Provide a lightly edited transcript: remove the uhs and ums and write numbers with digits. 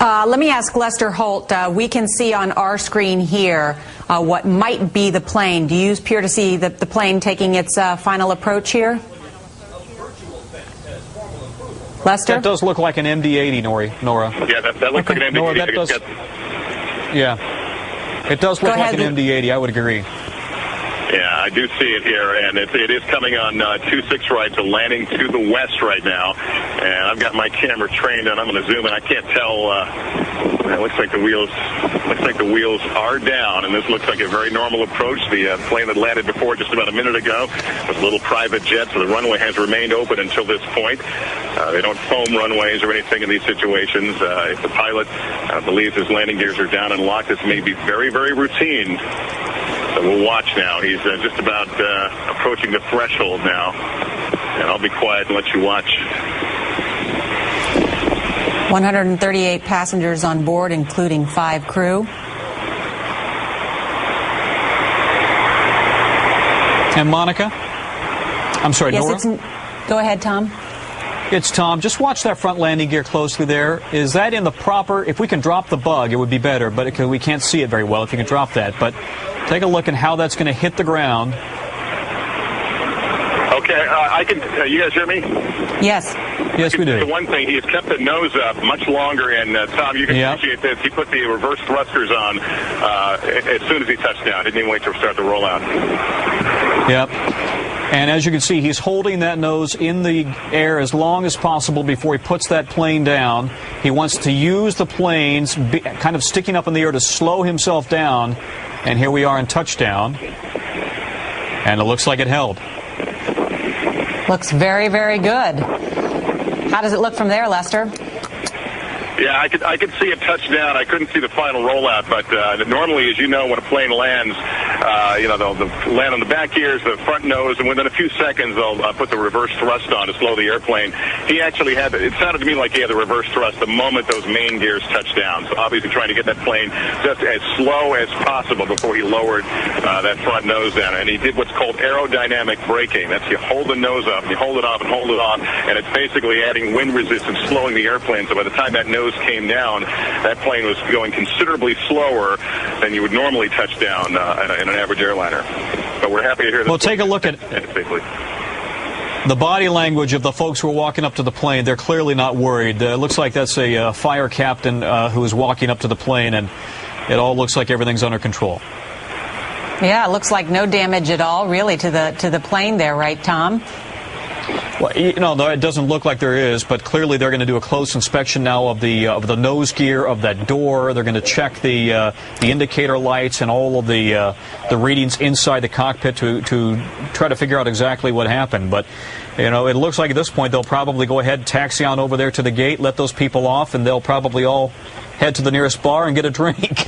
Let me ask Lester Holt. We can see on our screen here what might be the plane. Do you appear to see the plane taking its final approach here? Lester? That does look like an MD-80, Nora. Yeah, that looks like an MD-80. Nora, that does, yeah, it does look like an MD-80, I would agree. Yeah, I do see it here, and it is coming on 26 right, so landing to the west right now. And I've got my camera trained, and I'm going to zoom in. I can't tell. It looks like the wheels are down, and this looks like a very normal approach. The plane that landed before just about a minute ago was a little private jet, so the runway has remained open until this point. They don't foam runways or anything in these situations. If the pilot believes his landing gears are down and locked, this may be very, very routine. So we'll watch now. He's just about approaching the threshold now. And I'll be quiet and let you watch. 138 passengers on board, including 5 crew. And Monica? I'm sorry, yes, Nora? Go ahead, Tom. It's Tom. Just watch that front landing gear closely there. Is that in the proper... If we can drop the bug, it would be better, but we can't see it very well if you can drop that. But take a look at how that's going to hit the ground. Okay, I can... you guys hear me? Yes. Yes, we do. The one thing, he has kept the nose up much longer, and Tom, you can appreciate this. He put the reverse thrusters on as soon as he touched down. Didn't even wait to start the rollout. Yep. And as you can see, he's holding that nose in the air as long as possible before he puts that plane down. He wants to use the planes kind of sticking up in the air to slow himself down. And here we are in touchdown. And it looks like it held. Looks very, very good. How does it look from there, Lester? Yeah, I could see it touch down. I couldn't see the final rollout, but normally, as you know, when a plane lands, they'll land on the back gears, the front nose, and within a few seconds, they'll put the reverse thrust on to slow the airplane. He actually had it sounded to me like he had the reverse thrust the moment those main gears touched down. So obviously trying to get that plane just as slow as possible before he lowered that front nose down. And he did what's called aerodynamic braking. That's you hold the nose up, you hold it off and hold it off, and it's basically adding wind resistance, slowing the airplane. So by the time that nose came down, that plane was going considerably slower than you would normally touch down in an average airliner. But we're happy to hear that. Well, take a look at the body language of the folks who are walking up to the plane. They're clearly not worried. It looks like that's a fire captain who is walking up to the plane, and it all looks like everything's under control. Yeah, it looks like no damage at all, really, to the plane there, right, Tom? Well, it doesn't look like there is, but clearly they're going to do a close inspection now of the nose gear of that door. They're going to check the indicator lights and all of the readings inside the cockpit to try to figure out exactly what happened. But it looks like at this point they'll probably go ahead, taxi on over there to the gate, let those people off, and they'll probably all head to the nearest bar and get a drink.